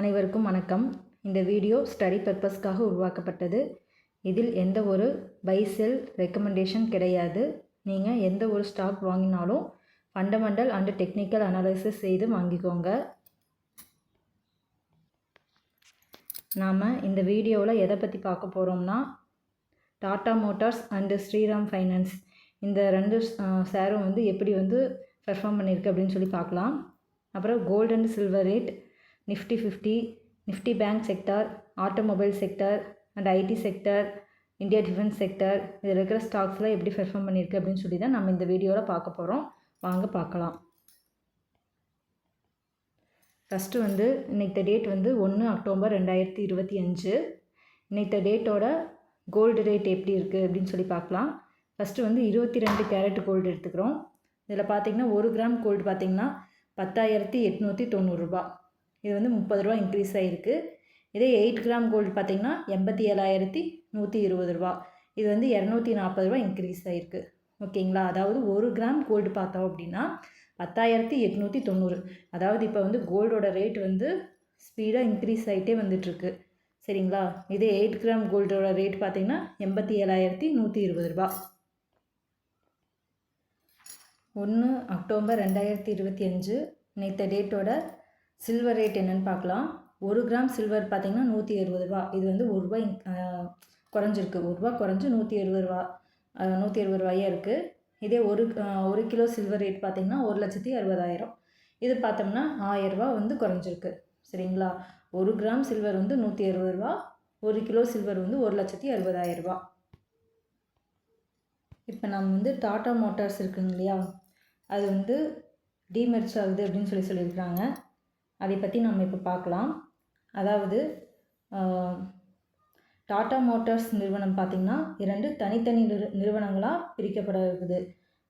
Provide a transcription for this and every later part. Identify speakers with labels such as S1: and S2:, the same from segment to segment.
S1: அனைவருக்கும் வணக்கம். இந்த வீடியோ ஸ்டடி பர்பஸ்க்காக உருவாக்கப்பட்டது. இதில் எந்த ஒரு பை செல் ரெக்கமெண்டேஷன் கிடையாது. நீங்கள் எந்த ஒரு ஸ்டாக் வாங்கினாலும் ஃபண்டமெண்டல் அண்ட் டெக்னிக்கல் அனாலிசிஸ் செய்து வாங்கிக்கோங்க. நாம் இந்த வீடியோவில் எதை பற்றி பார்க்க போகிறோம்னா, Tata Motors and Shriram Finance இந்த ரெண்டு ஷேரும் எப்படி பெர்ஃபார்ம் பண்ணியிருக்கு அப்படின்னு சொல்லி பார்க்கலாம். அப்புறம் gold and silver rate, Nifty 50, Nifty bank sector, automobile sector and IT sector, India defence sector, இதில் இருக்கிற ஸ்டாக்ஸ்லாம் எப்படி பெர்ஃபார்ம் பண்ணியிருக்கு அப்படின்னு சொல்லி தான் நம்ம இந்த வீடியோவில் பார்க்க போகிறோம். வாங்க பார்க்கலாம். ஃபஸ்ட்டு இன்னைக்கு டேட் 1 அக்டோபர் 2025. இன்னைக்கு டேட்டோட கோல்டு ரேட் எப்படி இருக்குது அப்படின்னு சொல்லி பார்க்கலாம். ஃபஸ்ட்டு 22 கேரட் கோல்டு எடுத்துக்கிறோம். இதில் பார்த்திங்கன்னா 1 கிராம் கோல்டு பார்த்திங்கன்னா 10,890 ரூபா. இது 30 ரூபா இன்க்ரீஸ் ஆகிருக்கு. இதே 8 கிராம் கோல்டு பார்த்திங்கன்னா 87,120 ரூபா. இது 240 ரூபா இன்க்ரீஸ் ஆகிருக்கு. ஓகேங்களா? அதாவது 1 கிராம் கோல்டு பார்த்தோம் அப்படின்னா 10,890. அதாவது இப்போ கோல்டோட ரேட் ஸ்பீடாக இன்க்ரீஸ் ஆகிட்டே வந்துட்டுருக்கு. சரிங்களா? இதே 8 கிராம் கோல்டோட ரேட் பார்த்திங்கன்னா 87,120 ரூபா. 1 அக்டோபர் 2025 இன்னைக்கு டேட்டோட சில்வர் ரேட் என்னென்னு பார்க்கலாம். 1 கிராம் சில்வர் பார்த்திங்கன்னா 170 ரூபா. இது 1 ரூபாய் குறைஞ்சிருக்கு. 1 ரூபா குறைஞ்சி 170 ரூபா 170 ரூபாயாக இருக்குது. இதே 1 கிலோ சில்வர் ரேட் பார்த்திங்கன்னா 1,60,000. இது பார்த்தோம்னா 1000 ரூபா குறைஞ்சிருக்கு. சரிங்களா? 1 கிராம் சில்வர் 170 ரூபா, 1 கிலோ சில்வர் 1,60,000 ரூபா. இப்போ நம்ம டாடா மோட்டார்ஸ் இருக்குங்க இல்லையா, அது டீமெர்ஜ் ஆகுது அப்படின்னு சொல்லியிருக்கிறாங்க. அதை பற்றி நம்ம இப்போ பார்க்கலாம். அதாவது டாடா மோட்டார்ஸ் நிறுவனம் பார்த்திங்கன்னா 2 தனித்தனி நிறுவனங்களாக பிரிக்கப்பட இருக்குது.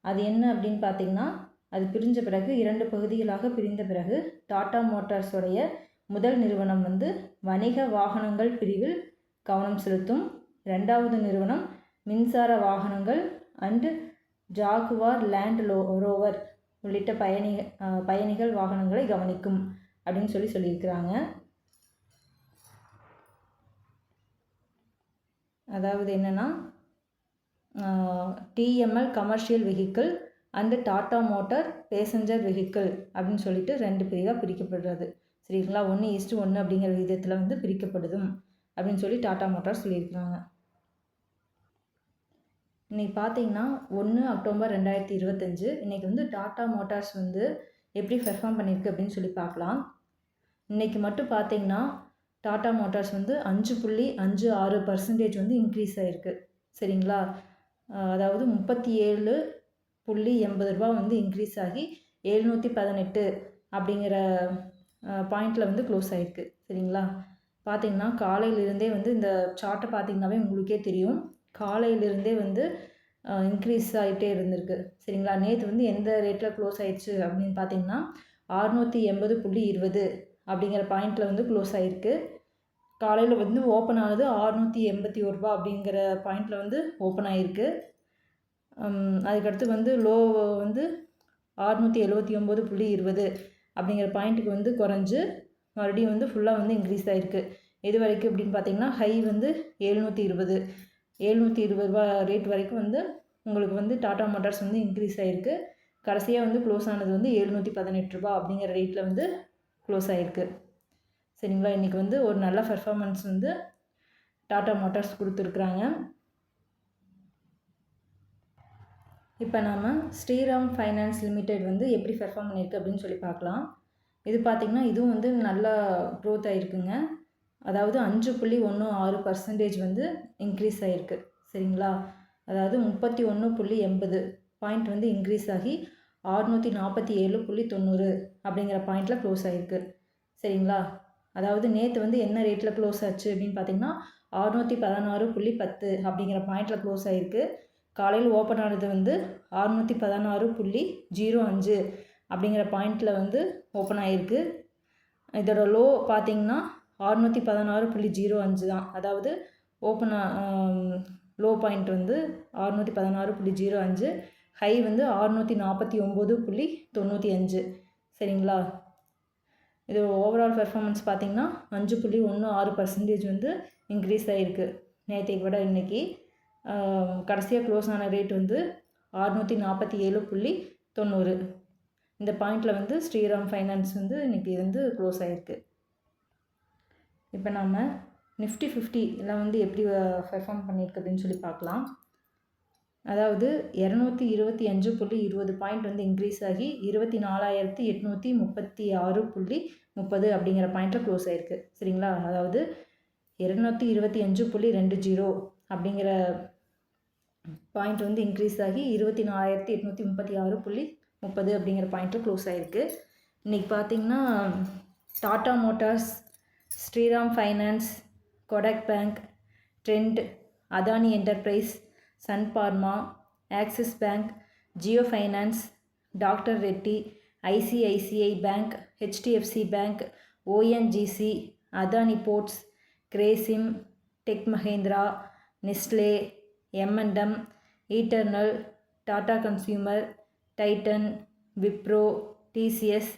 S1: அது என்ன அப்படின்னு பார்த்திங்கன்னா, அது பிரிஞ்ச பிறகு 2 பகுதிகளாக பிரிந்த பிறகு டாடா மோட்டார்ஸோடைய முதல் நிறுவனம் வணிக வாகனங்கள் பிரிவில் கவனம் செலுத்தும். 2வது நிறுவனம் மின்சார வாகனங்கள் அண்டு ஜாகுவார் லேண்ட் ரோவர் உள்ளிட்ட பயணிகள் வாகனங்களை கவனிக்கும் அப்படின்னு சொல்லியிருக்கிறாங்க. அதாவது என்னென்னா, DML commercial vehicle and Tata motor passenger vehicle அப்படின்னு சொல்லிட்டு 2 பிரிவாக பிரிக்கப்படுறது. சரிங்களா? 1:1 அப்படிங்கிற விதத்தில் பிரிக்கப்படுதும் அப்படின்னு சொல்லி டாடா மோட்டார் சொல்லியிருக்கிறாங்க. இன்றைக்கி பார்த்தீங்கன்னா 1 அக்டோபர் 2025 இன்றைக்கி டாடா மோட்டார்ஸ் எப்படி பெர்ஃபார்ம் பண்ணியிருக்கு அப்படின்னு சொல்லி பார்க்கலாம். இன்றைக்கி மட்டும் பார்த்திங்கன்னா டாடா மோட்டார்ஸ் 5.56% இன்க்ரீஸ் ஆகிருக்கு. சரிங்களா? அதாவது 37.80 ரூபா இன்க்ரீஸ் ஆகி 718 அப்படிங்கிற பாயிண்டில் க்ளோஸ் ஆகிருக்கு. சரிங்களா? பார்த்திங்கன்னா காலையிலிருந்தே இந்த சார்ட்டை பார்த்திங்கனாவே உங்களுக்கே தெரியும். காலையிலிருந்தே இன்க்ரீஸ் ஆகிட்டே இருந்திருக்கு. சரிங்களா? நேற்று எந்த ரேட்டில் க்ளோஸ் ஆகிடுச்சு அப்படின்னு பார்த்திங்கன்னா 680.20 அப்படிங்கிற பாயிண்டில் க்ளோஸ் ஆகிருக்கு. காலையில் ஓப்பன் ஆனது 681 ரூபா அப்படிங்கிற பாயிண்டில் ஓப்பன் ஆகிருக்கு. அதுக்கடுத்து லோ 679.20 அப்படிங்கிற பாயிண்ட்டுக்கு குறைஞ்சு மறுபடியும் ஃபுல்லாக இன்க்ரீஸ் ஆகிருக்கு. எது வரைக்கும் அப்படின்னு பார்த்திங்கன்னா ஹை 720 ரூபா ரேட் வரைக்கும் உங்களுக்கு டாடா மோட்டார்ஸ் இன்க்ரீஸ் ஆகிருக்கு. கடைசியாக க்ளோஸ் ஆனது 718 ரூபா அப்படிங்கிற ரேட்டில் க்ளோஸ் ஆகிருக்கு. சரிங்களா? இன்றைக்கி ஒரு நல்ல பெர்ஃபார்மன்ஸ் டாடா மோட்டார்ஸ் கொடுத்துருக்குறாங்க. இப்போ நாம் ஸ்ரீராம் ஃபைனான்ஸ் லிமிடெட் எப்படி பெர்ஃபார்ம் பண்ணியிருக்கு அப்படின்னு சொல்லி பார்க்கலாம். இது பார்த்திங்கன்னா இதுவும் நல்லா க்ரோத் ஆகிருக்குங்க. அதாவது 5.16% இன்க்ரீஸ் ஆகிருக்கு. சரிங்களா? அதாவது 31.80 பாயிண்ட் இன்க்ரீஸ் ஆகி 647.90 அப்படிங்கிற பாயிண்டில் க்ளோஸ் ஆகிருக்கு. சரிங்களா? அதாவது நேற்று என்ன ரேட்டில் க்ளோஸ் ஆச்சு அப்படின்னு பார்த்திங்கன்னா 616.10 அப்படிங்கிற பாயிண்டில் க்ளோஸ் ஆகிருக்கு. காலையில் ஓப்பன் ஆனது 616.05 அப்படிங்கிற பாயிண்டில் ஓப்பன் ஆகிருக்கு. இதோட லோ பார்த்திங்கன்னா 616.05 தான். அதாவது ஓப்பன் லோ பாயிண்ட் 616.05, ஹை 649.95. சரிங்களா? இது ஓவரால் பெர்ஃபார்மன்ஸ் பார்த்திங்கன்னா 5.16% வந்து இன்க்ரீஸ் ஆகிருக்கு நேற்றைக்கு விட இன்றைக்கி. கடைசியாக க்ளோஸ் ஆன ரேட் வந்து 647.90. இந்த பாயிண்டில் வந்து ஸ்ரீராம் ஃபைனான்ஸ் வந்து இன்றைக்கி வந்து க்ளோஸ் ஆகிருக்கு. இப்போ நம்ம நிஃப்டி 50 எல்லாம் வந்து எப்படி பெர்ஃபார்ம் பண்ணியிருக்கு அப்படின்னு சொல்லி பார்க்கலாம். அதாவது 225.20 பாயிண்ட் வந்து இன்க்ரீஸ் ஆகி 24,836.30 அப்படிங்கிற பாயிண்ட்டில் க்ளோஸ் ஆகிருக்கு. சரிங்களா? அதாவது 225.20 அப்படிங்கிற பாயிண்ட் வந்து இன்க்ரீஸ் ஆகி 24,836.30 அப்படிங்கிற பாயிண்ட்டில் க்ளோஸ் ஆகிருக்கு. இன்றைக்கி பார்த்திங்கன்னா Tata Motors, Shriram Finance, Kotak Bank, Trent, Adani Enterprise, Sun Pharma, Axis Bank, Jio Finance, Doctor Reddy, ICICI Bank, HDFC Bank, ONGC, Adani Ports, Grasim, Tech Mahindra, Nestle, M&M, Eternal, Tata Consumer, Titan, Wipro, TCS,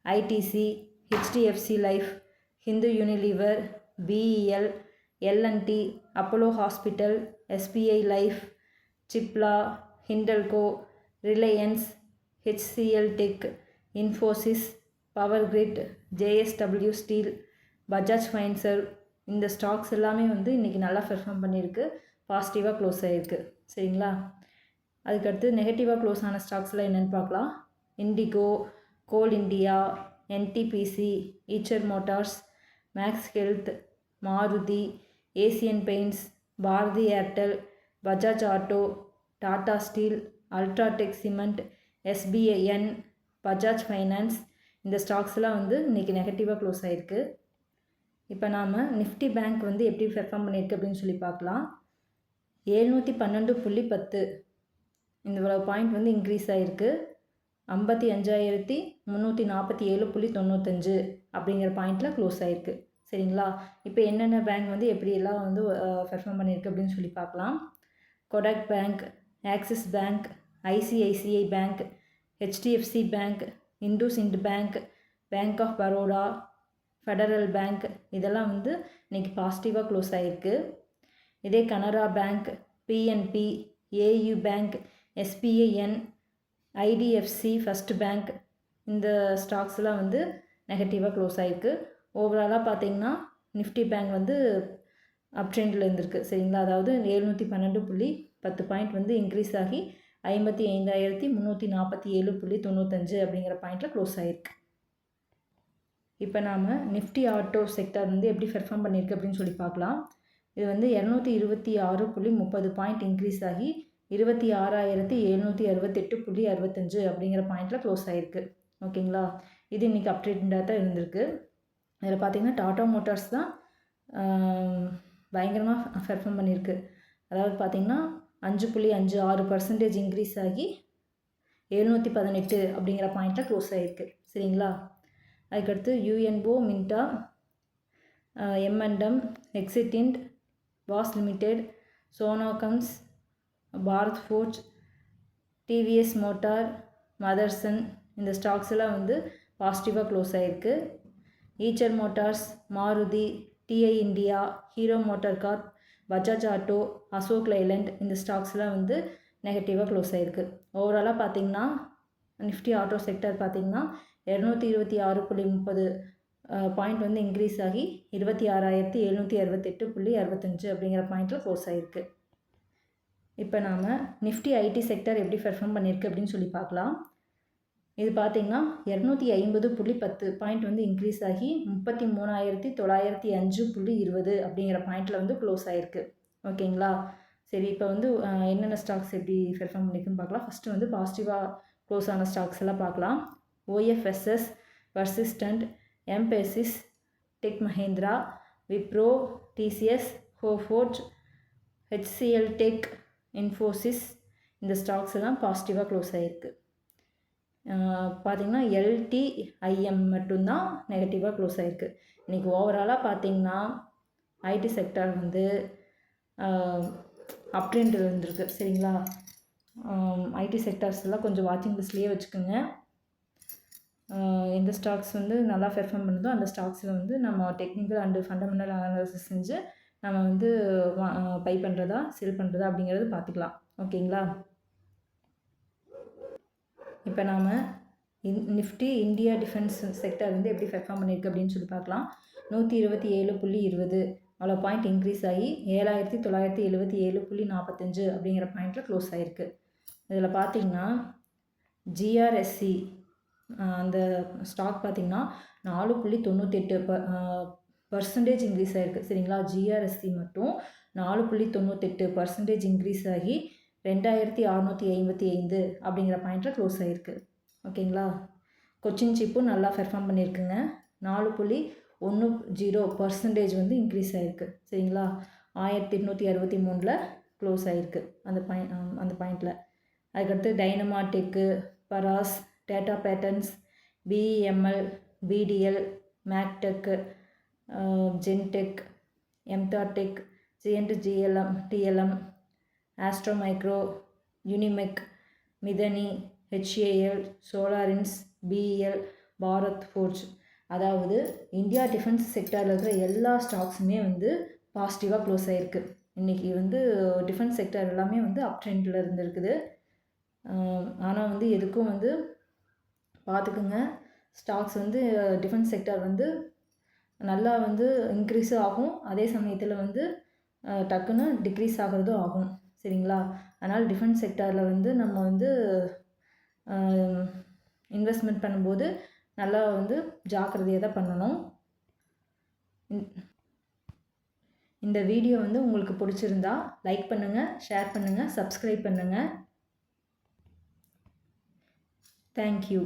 S1: ITC, HDFC Life, Hindu Unilever, BEL, LNT, Apollo Hospital, SBI Life, Cipla, Hindalco, Reliance, HCL Tech, Infosys, Power Grid, JSW Steel, Bajaj Financer, இந்த stocks எல்லாமே வந்து இன்றைக்கி நல்லா perform பண்ணியிருக்கு. பாசிட்டிவாக close ஆகிருக்கு. சரிங்களா? அதுக்கடுத்து நெகட்டிவாக க்ளோஸ் ஆன ஸ்டாக்ஸ்லாம் என்னென்னு பார்க்கலாம். Indigo, Coal India, NTPC, Eicher Motors, Max Health, Maruti, Asian Paints, Bharti Airtel, Bajaj Auto, Tata Steel, UltraTech Cement, SBIN, Bajaj Finance, இந்த ஸ்டாக்ஸ்லாம் வந்து இன்றைக்கி நெகட்டிவாக க்ளோஸ் ஆகிருக்கு. இப்போ நாம் நிஃப்டி பேங்க் வந்து எப்படி பெர்ஃபார்ம் பண்ணியிருக்கு அப்படின்னு சொல்லி பார்க்கலாம். 712.10 இந்த பாயிண்ட் வந்து இன்க்ரீஸ் ஆகிருக்கு. 55,347.95 அப்படிங்கிற பாயிண்டில் க்ளோஸ் ஆகிருக்கு. சரிங்களா? இப்போ என்னென்ன பேங்க் வந்து எப்படியெல்லாம் வந்து பெர்ஃபார்ம் பண்ணியிருக்கு அப்படின்னு சொல்லி பார்க்கலாம். Kotak Bank, Axis Bank, ICICI Bank, HDFC Bank, IndusInd Bank, Bank of Baroda, Federal Bank, இதெல்லாம் வந்து இன்றைக்கி பாசிட்டிவாக க்ளோஸ் ஆகிருக்கு. இதே Canara Bank, PNB, AU Bank, SBIN, IDFC First Bank, இந்த ஸ்டாக்ஸ்லாம் வந்து நெகட்டிவாக க்ளோஸ் ஆகிருக்கு. ஓவராலாக பார்த்திங்கன்னா நிஃப்டி பேங்க் வந்து அப் ட்ரெண்டில் இருந்திருக்கு. சரிங்களா? அதாவது 712.10 பாயிண்ட் வந்து இன்க்ரீஸ் ஆகி 55,347.95 அப்படிங்கிற பாயிண்டில் க்ளோஸ் ஆகிருக்கு. இப்போ நாம் நிஃப்டி ஆட்டோ செக்டர் வந்து எப்படி பெர்ஃபார்ம் பண்ணியிருக்கு அப்படின்னு சொல்லி பார்க்கலாம். இது வந்து 226.30 பாயிண்ட் இன்க்ரீஸ் ஆகி 26,768.65 அப்படிங்கிற பாயிண்டில் க்ளோஸ் ஆகிருக்கு. ஓகேங்களா? இது இன்றைக்கி அப்ட்ரெண்டாக தான் இருந்திருக்கு. இதில் பார்த்திங்கன்னா டாடா மோட்டார்ஸ் தான் பயங்கரமாக பெர்ஃபார்ம் பண்ணியிருக்கு. அதாவது பார்த்திங்கன்னா 5.56% இன்க்ரீஸ் ஆகி 718 அப்படிங்கிற பாயிண்டில் க்ளோஸ் ஆகிருக்கு. சரிங்களா? அதுக்கடுத்து யூஎன்போ, மின்டா, M&M, எக்ஸிட்டிண்ட், வாஸ் லிமிடெட், சோனாகம்ஸ், Bharat Forge, TVS Motor, Motherson, இந்த ஸ்டாக்ஸ் எல்லாம் வந்து பாசிட்டிவாக க்ளோஸ் ஆகிருக்கு. Eicher Motors, Maruti, TI India, Hero Motor Corp, Bajaj Auto, Ashok Leyland, இந்த ஸ்டாக்ஸ்லாம் வந்து நெகட்டிவாக க்ளோஸ் ஆகிருக்கு. ஓவராலாக பார்த்திங்கன்னா நிஃப்டி ஆட்டோ செக்டர் பார்த்திங்கன்னா 226.30 பாயிண்ட் வந்து இன்க்ரீஸ் ஆகி 26,768.65 அப்படிங்கிற பாயிண்டில் க்ளோஸ் ஆகிருக்கு. இப்போ நாம் நிஃப்டி ஐடி செக்டர் எப்படி பெர்ஃபார்ம் பண்ணியிருக்கு அப்படின்னு சொல்லி பார்க்கலாம். இது பார்த்திங்கன்னா 250.10 பாயிண்ட் வந்து இன்க்ரீஸ் ஆகி 33,905.20 அப்படிங்கிற பாயிண்டில் வந்து க்ளோஸ் ஆகிருக்கு. ஓகேங்களா? சரி, இப்போ வந்து என்னென்ன ஸ்டாக்ஸ் எப்படி பெர்ஃபார்ம் பண்ணியிருக்குன்னு பார்க்கலாம். ஃபஸ்ட்டு வந்து பாசிட்டிவாக க்ளோஸ் ஆன ஸ்டாக்ஸ் எல்லாம் பார்க்கலாம். OFSS, Persistent, Mphasis, Tech Mahindra, Wipro, TCS, Coforge, HCL Tech, Infosys, இந்த ஸ்டாக்ஸ் எல்லாம் பாசிட்டிவாக க்ளோஸ் ஆகிருக்கு. பார்த்திங்கன்னா எல்டிஐஎம் மட்டும்தான் நெகட்டிவாக க்ளோஸ் ஆகிருக்கு. இன்றைக்கி ஓவராலாக பார்த்திங்கன்னா ஐடி செக்டர் வந்து அப்ட்ரெண்ட் இருந்திருக்கு. சரிங்களா? ஐடி செக்டர்ஸ் எல்லாம் கொஞ்சம் வாட்சிங் லிஸ்ட்லேயே வச்சுக்கோங்க. எந்த ஸ்டாக்ஸ் வந்து நல்லா பெர்ஃபார்ம் பண்ணுதோ அந்த ஸ்டாக்ஸில் வந்து நம்ம டெக்னிக்கல் அண்டு ஃபண்டமெண்டல் அனாலிசிஸ் செஞ்சு நம்ம வந்து பை பண்ணுறதா செல் பண்ணுறதா அப்படிங்கிறது பார்த்துக்கலாம். ஓகேங்களா? இப்போ நாம் நிஃப்டி இந்தியா டிஃபென்ஸ் செக்டர் வந்து எப்படி பெர்ஃபார்ம் பண்ணியிருக்கு அப்படின்னு சொல்லி பார்க்கலாம். 127.20 அவ்வளோ பாயிண்ட் இன்க்ரீஸ் ஆகி 7977.45 அப்படிங்கிற பாயிண்டில் க்ளோஸ் ஆகிருக்கு. இதில் பார்த்திங்கன்னா ஜிஆர்எஸ்சி அந்த ஸ்டாக் பார்த்திங்கன்னா 4.98% இன்க்ரீஸ் ஆகிருக்கு. சரிங்களா? ஜிஆர்எஸ்சி மட்டும் 4.98% இன்க்ரீஸ் ஆகி 2655 அப்படிங்கிற பாயிண்டில் க்ளோஸ் ஆகிருக்கு. ஓகேங்களா? கொச்சின் சிப்பும் நல்லா பெர்ஃபார்ம் பண்ணியிருக்குங்க. 4.10% வந்து இன்க்ரீஸ் ஆகிருக்கு. சரிங்களா? 1863 க்ளோஸ் ஆகிருக்கு அந்த பாயிண்டில். அதுக்கடுத்து Dynamatech, Paras, Data Patterns, BEML, BDL, Mactech, Zentech, எம்டாடெக், DLM, Astro Micro, Unimech, Midhani, HAL, சோலாரின்ஸ், பிஇஎல், பாரத் ஃபோர்ஜ், அதாவது இந்தியா டிஃபென்ஸ் செக்டரில் இருக்கிற எல்லா ஸ்டாக்ஸுமே வந்து பாசிட்டிவாக க்ளோஸ் ஆகிருக்கு. இன்றைக்கி வந்து டிஃபென்ஸ் செக்டர் எல்லாமே வந்து அப் ட்ரெண்டில் இருந்துருக்குது. ஆனால் வந்து எதுக்கும் வந்து பார்த்துக்குங்க, ஸ்டாக்ஸ் வந்து டிஃபென்ஸ் செக்டர் வந்து நல்லா வந்து இன்க்ரீஸும் ஆகும், அதே சமயத்தில் வந்து டக்குன்னு டிக்ரீஸ் ஆகிறதும் ஆகும். சரிங்களா? அதனால் டிஃபென்ஸ் செக்டரில் வந்து நம்ம வந்து இன்வெஸ்ட்மெண்ட் பண்ணும்போது நல்லா வந்து ஜாக்கிரதையாக தான் பண்ணணும். இந்த வீடியோ வந்து உங்களுக்கு பிடிச்சிருந்தா லைக் பண்ணுங்கள், ஷேர் பண்ணுங்கள், சப்ஸ்கிரைப் பண்ணுங்கள். தேங்க்யூ.